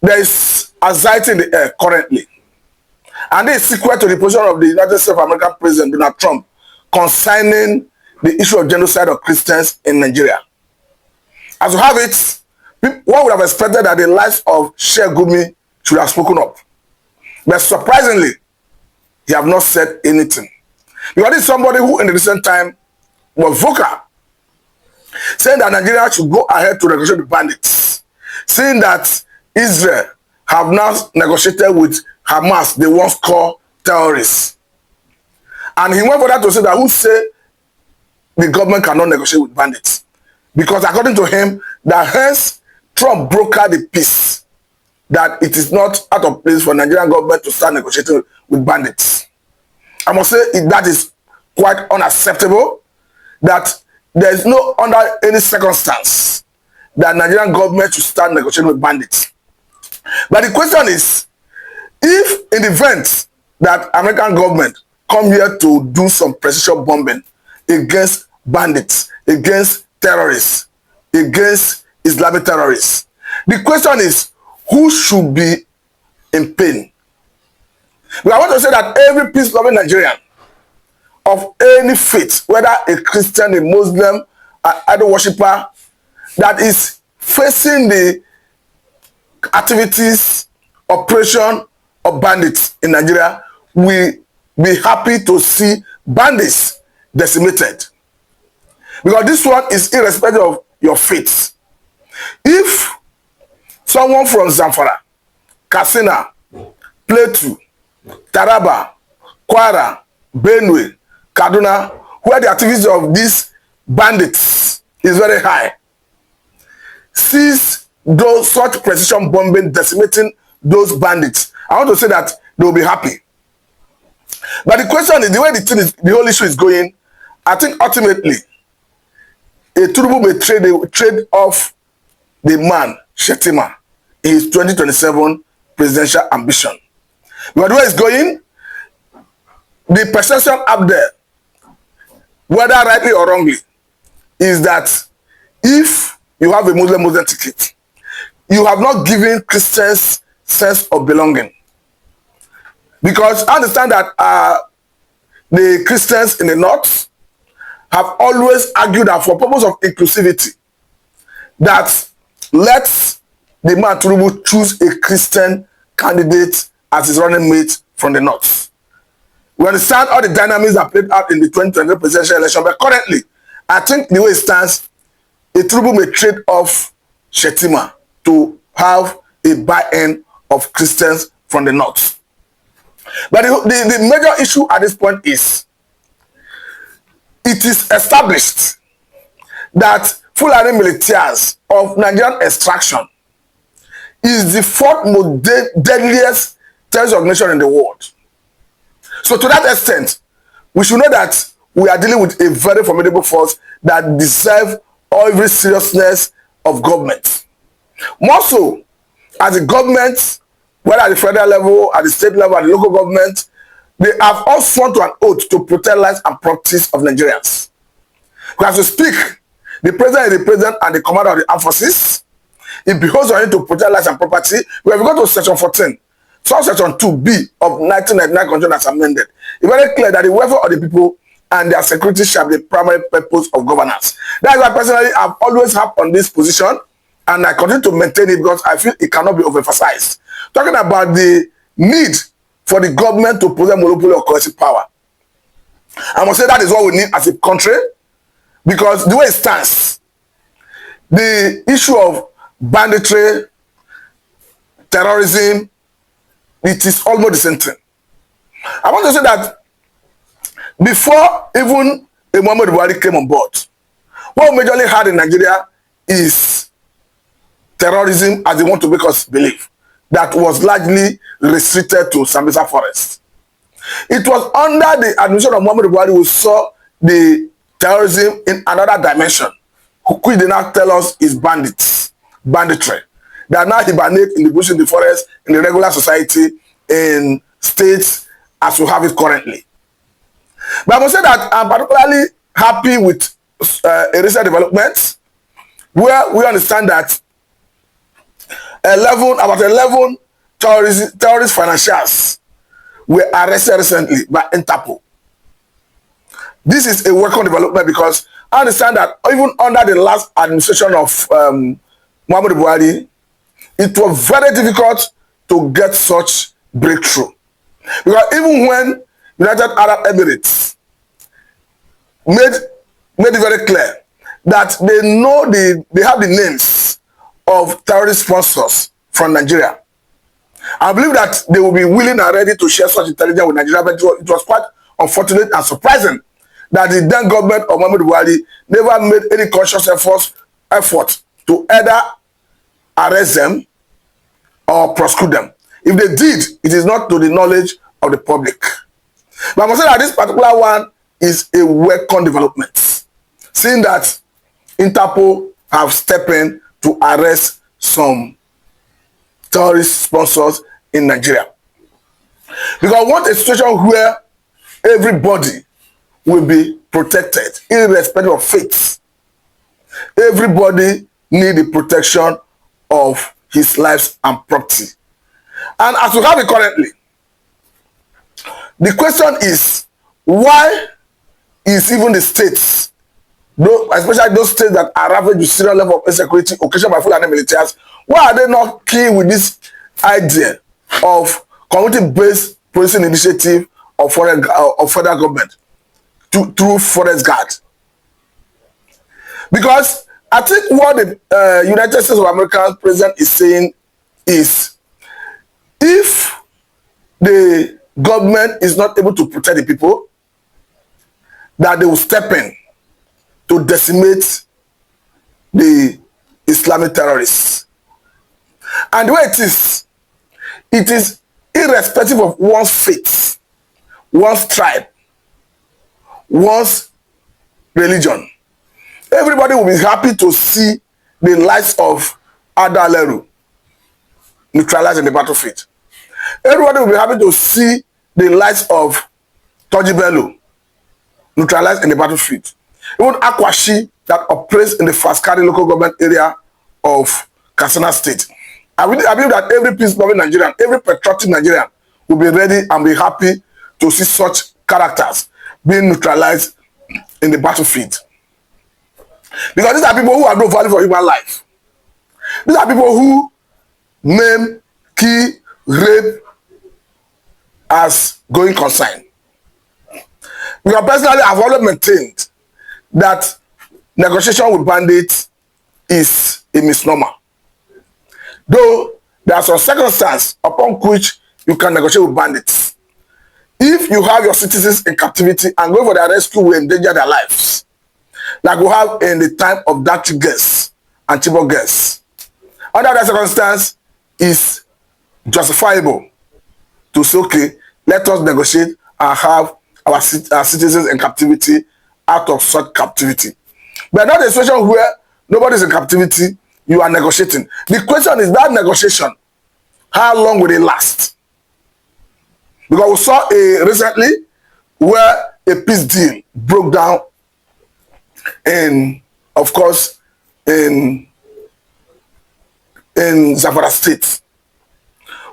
there is anxiety in the air currently. And this is sequel to the position of the United States of America President Donald Trump concerning the issue of genocide of Christians in Nigeria. As you have it, one would have expected that the likes of Gumi should have spoken up. But surprisingly, he have not said anything. Because this is somebody who in the recent time was vocal, saying that Nigeria should go ahead to negotiate with bandits, saying that Israel have now negotiated with Hamas, they once called terrorists. And he went further to say that who say the government cannot negotiate with bandits. Because according to him, that hence Trump brokered the peace, that it is not out of place for Nigerian government to start negotiating with bandits. I must say that is quite unacceptable, that there is no under any circumstance that Nigerian government should start negotiating with bandits. But the question is, if in the event that American government come here to do some precision bombing against bandits, against terrorists, against Islamic terrorists, the question is, who should be in pain? But I want to say that every peace-loving Nigerian of any faith, whether a Christian, a Muslim, an idol worshipper, that is facing the activities, operation of bandits in Nigeria, will be happy to see bandits decimated. Because this one is irrespective of your faith. If someone from Zamfara, Katsina, Plateau, Taraba, Kwara, Benue, Kaduna, where the activity of these bandits is very high, sees those such precision bombing decimating those bandits, I want to say that they will be happy. But the question is, the way the whole issue is going, I think ultimately a Tinubu may trade off the man Shetima in his 2027 presidential ambition. But the way it's going, the perception up there, whether rightly or wrongly, is that if you have a Muslim ticket, you have not given Christians sense of belonging. Because I understand that the Christians in the north have always argued that for purpose of inclusivity, that let the man Tinubu choose a Christian candidate as his running mate from the north. We understand all the dynamics that played out in the 2020 presidential election, but currently, I think the way it stands, a Tinubu may trade off Shetima to have a buy-in of Christians from the north. But the major issue at this point is, it is established that Fulani militias of Nigerian extraction is the fourth most deadliest terrorist organization in the world. So to that extent, we should know that we are dealing with a very formidable force that deserves every seriousness of government. More so, as the government, whether at the federal level, at the state level, at the local government, they have all sworn to an oath to protect lives and properties of Nigerians. As we speak, the president is the president and the commander of the armed forces. It behoves on him to protect lives and property. We have gone to section 14. Section 2B of 1999 Constitution as amended. It's very clear that the welfare of the people and their security shall be the primary purpose of governance. That is why personally I've always had on this position, and I continue to maintain it because I feel it cannot be overemphasized. Talking about the need for the government to possess monopoly of coercive power, I must say that is what we need as a country, because the way it stands, the issue of banditry, terrorism, it is almost the same thing. I want to say that before even Muhammad Buhari came on board, what we majorly had in Nigeria is terrorism, as they want to make us believe, that was largely restricted to Sambisa Forest. It was under the administration of Muhammad Buhari we saw the terrorism in another dimension, which they now tell us is banditry. They are now hibernate in the bush, in the forest, in the regular society, in states as we have it currently. But I must say that I'm particularly happy with a recent development where we understand that about 11 terrorist financiers were arrested recently by Interpol. This is a welcome development because I understand that even under the last administration of Muhammadu Buhari, it was very difficult to get such breakthrough. Because even when United Arab Emirates made it very clear that they have the names of terrorist sponsors from Nigeria, I believe that they will be willing and ready to share such intelligence with Nigeria, but it was quite unfortunate and surprising that the then government of Muhammadu Buhari never made any conscious effort to either arrest them or prosecute them. If they did, it is not to the knowledge of the public. But I must say that this particular one is a welcome development, seeing that Interpol have stepped in to arrest some terrorist sponsors in Nigeria. Because I want a situation where everybody will be protected, irrespective of faith. Everybody needs the protection of his lives and property. And as we have it currently, the question is, why is even the states, especially those states that are ravaged with serious level of insecurity occasioned by Fulani militias, why are they not keen with this idea of community-based policing initiative of federal government through forest guard? Because I think what the United States of America president is saying is, if the government is not able to protect the people, that they will step in to decimate the Islamic terrorists. And the way it is irrespective of one's faith, one's tribe, one's religion. Everybody will be happy to see the lives of Adaleru neutralized in the battlefield. Everybody will be happy to see the lives of Tojibelo neutralized in the battlefield. Even Akwashi that operates in the Faskari local government area of Katsina State. I believe that every peace-loving Nigerian, every patriotic Nigerian will be ready and be happy to see such characters being neutralized in the battlefield. Because these are people who have no value for human life. These are people who name, kill, rape as going concern. Because personally, I've always maintained that negotiation with bandits is a misnomer. Though there are some circumstances upon which you can negotiate with bandits. If you have your citizens in captivity and go for their rescue will endanger their lives, like we have in the time of Dutch guests and Chibok guests, under that circumstance is justifiable to say, okay, let us negotiate and have our citizens in captivity out of such captivity. But not a situation where nobody is in captivity, you are negotiating. The question is that negotiation, how long will it last? Because we saw recently where a peace deal broke down in, of course, in Zamfara State,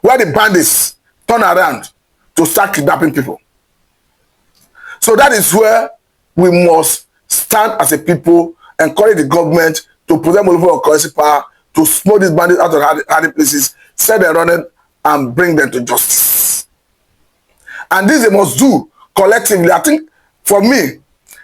where the bandits turn around to start kidnapping people. So that is where we must stand as a people, encourage the government to put them over currency power, to smoke these bandits out of hiding places, set them running, and bring them to justice. And this they must do collectively. I think, for me,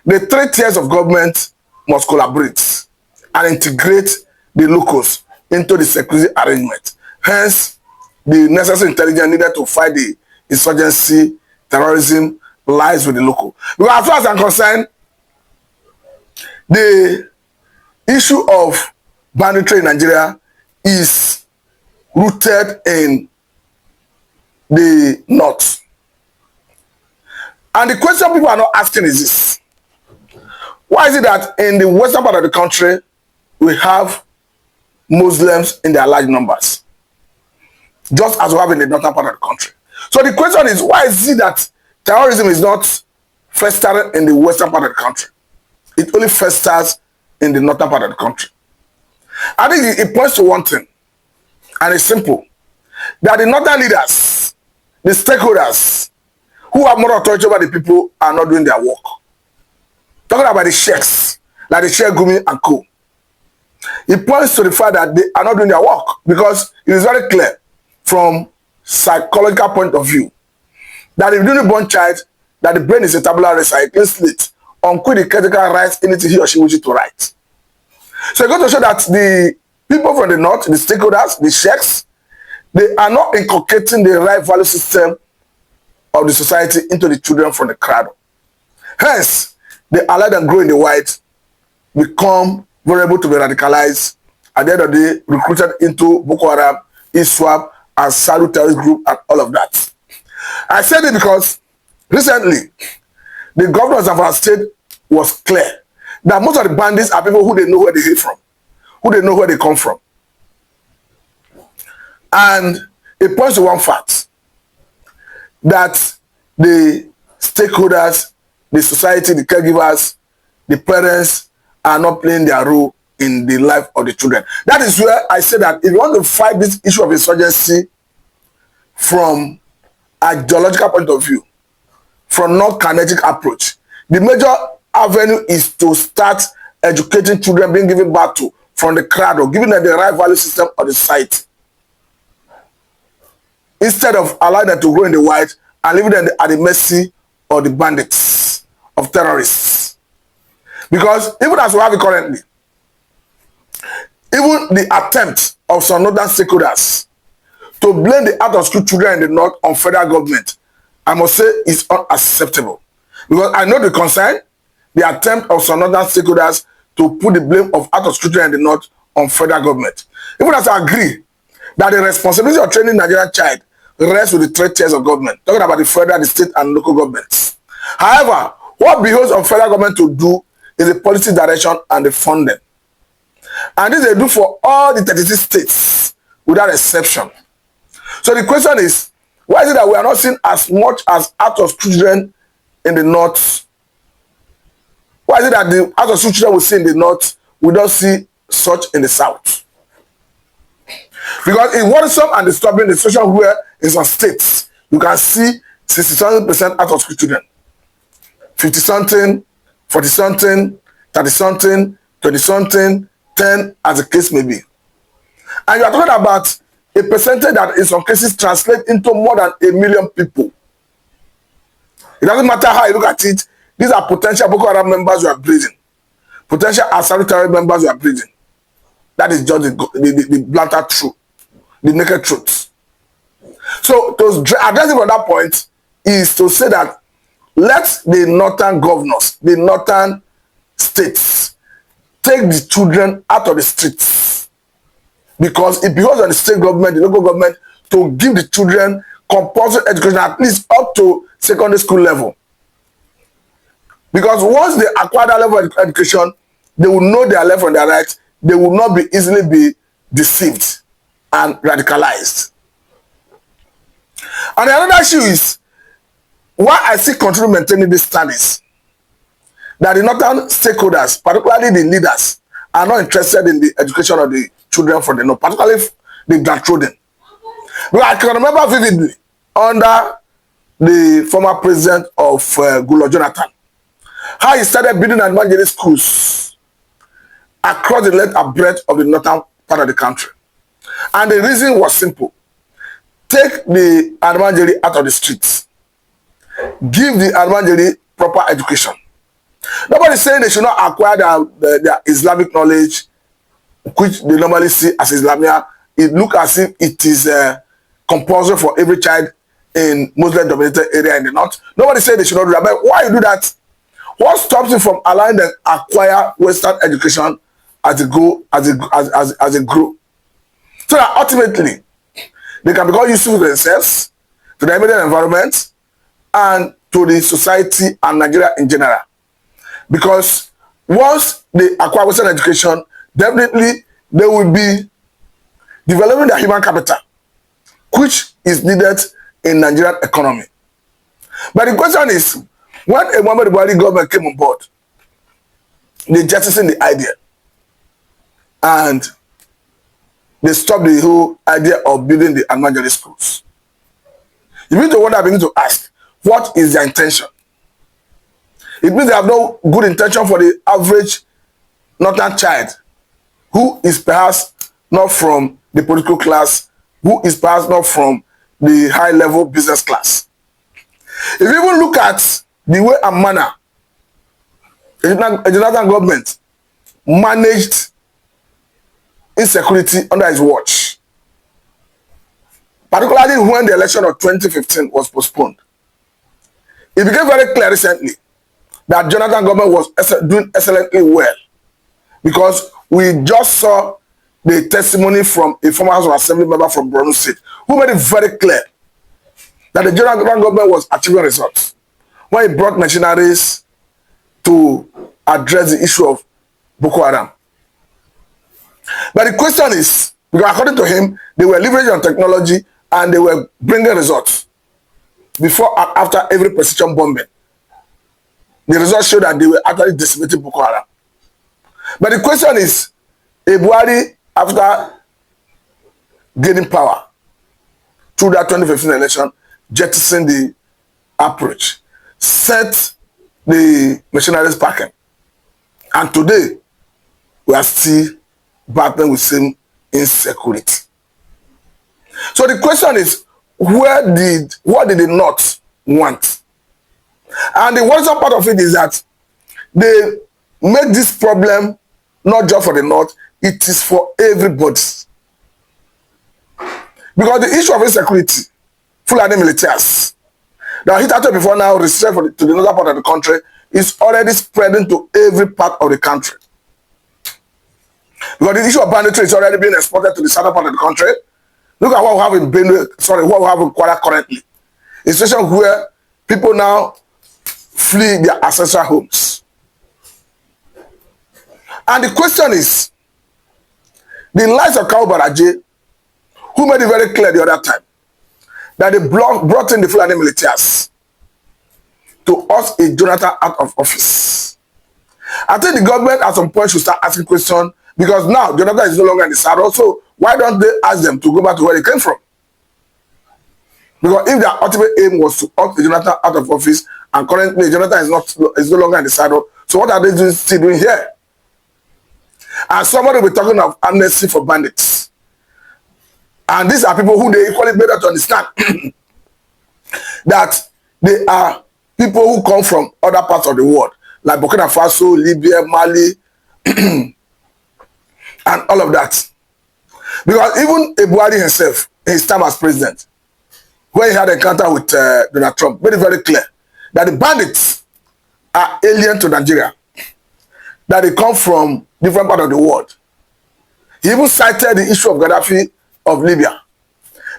the 3 tiers of government must collaborate and integrate the locals into the security arrangement. Hence, the necessary intelligence needed to fight the insurgency, terrorism, lies with the local. Because as far as I'm concerned, the issue of banditry in Nigeria is rooted in the north. And the question people are not asking is this: why is it that in the western part of the country we have Muslims in their large numbers, just as we have in the northern part of the country? So the question is, why is it that terrorism is not festering in the western part of the country? It only festers in the northern part of the country. I think it points to one thing. And it's simple. That the northern leaders, the stakeholders, who have more authority over the people are not doing their work. Talking about the sheikhs, like the Sheikh Gumi and co. It points to the fact that they are not doing their work because it is very clear from psychological point of view that if you do born child, that the brain is a tabula rasa, a clean slate, on which the critical writes anything he or she wishes to write. So it's going to show that the people from the north, the stakeholders, the sheikhs, they are not inculcating the right value system of the society into the children from the crowd. Hence, they allow them grow in the white, become vulnerable to be radicalized, at the end of the day, recruited into Boko Haram, ISWAP, and Salu terrorist group, and all of that. I said it because recently, the governors of our state was clear that most of the bandits are people who they know where they came from, who they know where they come from. And it points to one fact, that the stakeholders, the society, the caregivers, the parents are not playing their role in the life of the children. That is where I say that if you want to fight this issue of insurgency from a ideological point of view, from non-kinetic approach, the major avenue is to start educating children being given birth to from the cradle, giving them the right value system of the society, instead of allowing them to grow in the white and leaving them at the mercy of the bandits, of terrorists. Because even as we have it currently, even the attempt of some northern stakeholders to blame the out-of-school children in the north on federal government, I must say is unacceptable. Because I know the concern, the attempt of some northern stakeholders to put the blame of out-of-school children in the north on federal government. Even as I agree that the responsibility of training Nigerian child rests with the three tiers of government, talking about the federal, the state, and local governments. However, what behoves on federal government to do is the policy direction and the funding. And this they do for all the 36 states without exception. So the question is, why is it that we are not seeing as much as out-of-school children in the north? Why is it that the out-of-school children we see in the north, we don't see such in the south? Because in worrisome and disturbing the situation where in some states, you can see 60% out-of-school children. 50-something, 40-something, 30-something, 20-something, 10 as the case may be. And you are talking about a percentage that in some cases translates into more than 1 million people. It doesn't matter how you look at it, these are potential Boko Haram members you are breeding. Potential Assault terrorist members you are breeding. That is just the blunt truth, the naked truth. So to address it from that point is to say that let the northern governors, the northern states, take the children out of the streets. Because it behoves on the state government, the local government, to give the children compulsory education at least up to secondary school level. Because once they acquire that level of education, they will know their left and their right. They will not be easily be deceived and radicalized. And another issue is why I still continue maintaining this stance, that the northern stakeholders, particularly the leaders, are not interested in the education of the children from the north, particularly the grandchildren. But I can remember vividly under the former president of Goodluck Jonathan, how he started building evangelist schools across the length and breadth of the northern part of the country. And the reason was simple. Take the Almajiri out of the streets. Give the Almajiri proper education. Nobody is saying they should not acquire their Islamic knowledge, which they normally see as Islamia. It looks as if it is compulsory for every child in Muslim-dominated area in the north. Nobody said they should not do that. But why you do that? What stops you from allowing them acquire Western education as they go, as they grow? So that ultimately, they can become useful to themselves, to the immediate environment, and to the society and Nigeria in general. Because once they acquire Western education, definitely they will be developing their human capital, which is needed in Nigerian economy. But the question is, when a Muhammadu Buhari government came on board, they jettisoned the idea. And they stopped the whole idea of building the emergency schools. You begin to wonder, begin to ask, what is their intention? It means they have no good intention for the average northern child who is perhaps not from the political class, who is perhaps not from the high-level business class. If you even look at the way and manner the Jonathan government managed insecurity under his watch, particularly when the election of 2015 was postponed, it became very clear recently that Jonathan government was doing excellently well, because we just saw the testimony from a former House of Assembly member from Borno State who made it very clear that the Jonathan government was achieving results when he brought machineries to address the issue of Boko Haram. But the question is, because according to him, they were leveraging on technology and they were bringing results before and after every precision bombing. The results showed that they were actually decimating Boko Haram. But the question is, Buhari, after gaining power through that 2015 election, jettisoning the approach, set the machineries packing. And today, we are still battling with same insecurity. So the question is, what did they not want? And the worrisome part of it is that they make this problem not just for the North, it is for everybody. Because the issue of insecurity, Fulani militias, that hit out before now, restricted to the northern part of the country, is already spreading to every part of the country. Because the issue of banditry is already being exported to the southern part of the country. Look at what we have in Benue, what we have in Kwara currently. A situation where people now flee their ancestral homes. And the question is, the lies of Kawu Baraje, who made it very clear the other time, that they brought in the Fulani militias to us a Jonathan out of office. I think the government at some point should start asking questions, because now Jonathan is no longer in the saddle, so why don't they ask them to go back to where they came from? Because if their ultimate aim was to up Jonathan out of office, and currently Jonathan is no longer in the saddle, so what are they still doing here? And somebody will be talking of amnesty for bandits. And these are people who they equally better to understand that they are people who come from other parts of the world, like Burkina Faso, Libya, Mali, and all of that. Because even Buhari himself, in his time as president, when he had an encounter with Donald Trump, made it very clear that the bandits are alien to Nigeria, that they come from different parts of the world. He even cited the issue of Gaddafi of Libya,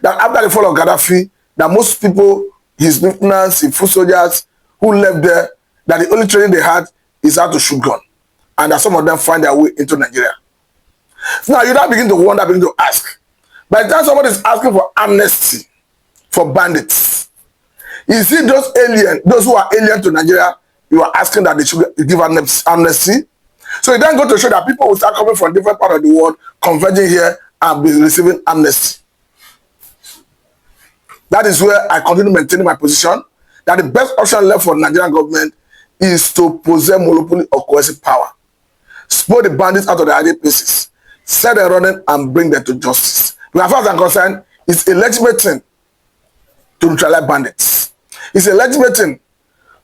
that after the fall of Gaddafi, that most people, his lieutenants, his foot soldiers who left there, that the only training they had is how to shoot gun, and that some of them find their way into Nigeria. So now you now begin to wonder, begin to ask, by the time somebody is asking for amnesty for bandits, is it those who are alien to Nigeria, you are asking that they should give amnesty? So it then go to show that people will start coming from different parts of the world, converging here and be receiving amnesty. That is where I continue maintaining my position, that the best option left for the Nigerian government is to possess monopoly of coercive power, spoil the bandits out of their hiding places, set them running and bring them to justice. Because as far as I'm concerned, it's a legitimate thing to neutralize bandits. It's a legitimate thing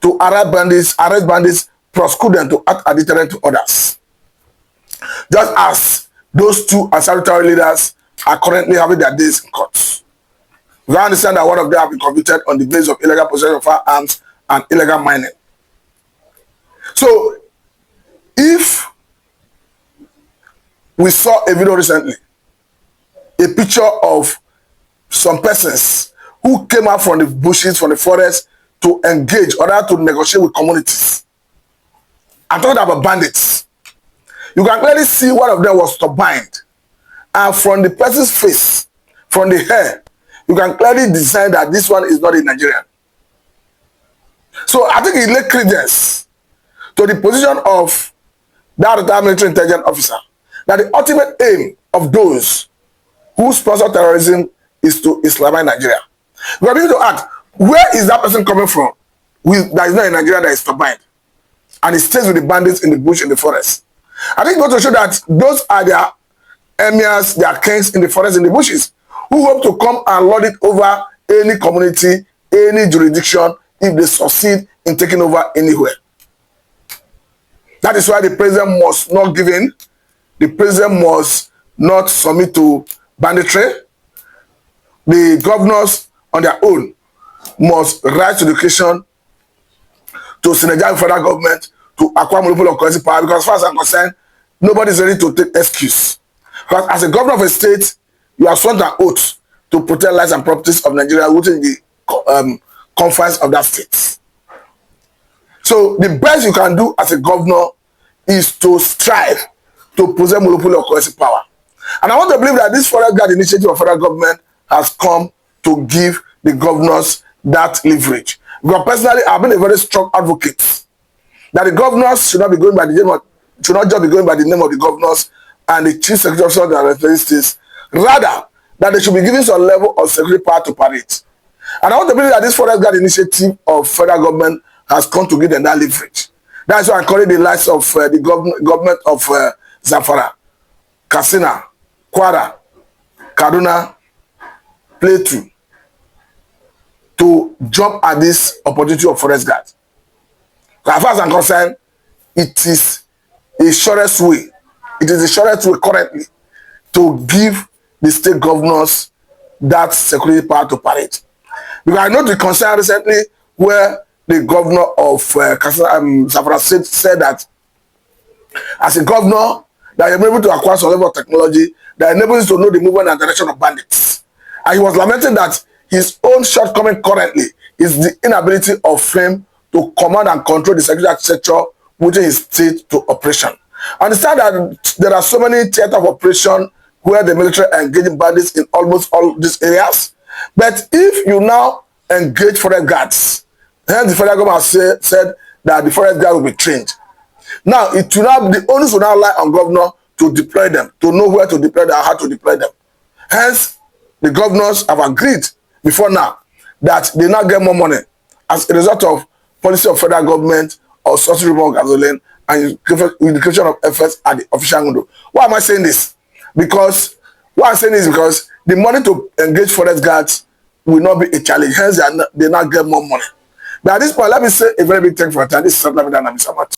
to arrest bandits, prosecute them to act as deterrent to others. Just as those two Asari leaders are currently having their days in courts. We understand that one of them have been convicted on the basis of illegal possession of firearms and illegal mining. So, if we saw a video recently, a picture of some persons who came out from the bushes, from the forest, to engage or to negotiate with communities. I'm talking about bandits. You can clearly see one of them was turbined. And from the person's face, from the hair, you can clearly decide that this one is not a Nigerian. So I think it laid credence to the position of that retired military intelligence officer, that the ultimate aim of those who sponsor terrorism is to Islamize Nigeria. We are going to ask, where is that person coming from? That is not in Nigeria, that is combined. And he stays with the bandits in the bush, in the forest. I think we want to show that those are their emirs, their kings in the forest, in the bushes, who hope to come and lord it over any community, any jurisdiction, if they succeed in taking over anywhere. That is why the president must not give in. The president must not submit to banditry. The governors on their own must rise to the occasion to synergize with federal government to acquire monopoly of currency power, because as far as I'm concerned, nobody is ready to take excuse. Because as a governor of a state, you are sworn an oath to protect lives and properties of Nigeria within the confines of that state. So the best you can do as a governor is to strive to possess monopoly of currency power. And I want to believe that this forest guard initiative of federal government has come to give the governors that leverage. Because personally, I've been a very strong advocate that the governors should not be going by the name of, should not just be going by the name of the governors and the chief secretary of the respective states. Rather, that they should be given some level of security power to operate. And I want to believe that this forest guard initiative of federal government has come to give them that leverage. That's why I call it the likes of the government of Zamfara, Katsina, Kwara, Kaduna, Plateau, to jump at this opportunity of forest guard. As far as I'm concerned, it is a surest way. It is the surest way currently to give the state governors that security power to operate. Because I know the concern recently where the governor of Zamfara said that as a governor, that you're able to acquire some level of technology that enables you to know the movement and direction of bandits. And he was lamenting that his own shortcoming currently is the inability of him to command and control the security architecture within his state to operation. Understand that there are so many theater of operation where the military are engaging bandits in almost all these areas. But if you now engage forest guards, hence the federal government has said that the forest guard will be trained. Now, it will now, the onus will now lie on governor to deploy them, to know where to deploy them, how to deploy them. Hence, the governors have agreed before now that they now get more money as a result of policy of federal government or subsidy of gasoline and with the creation of efforts at the official window. Why am I saying this? Because what I'm saying is because the money to engage forest guards will not be a challenge. Hence, they now get more money. But at this point, let me say a very big thank you for your time. This is Mr.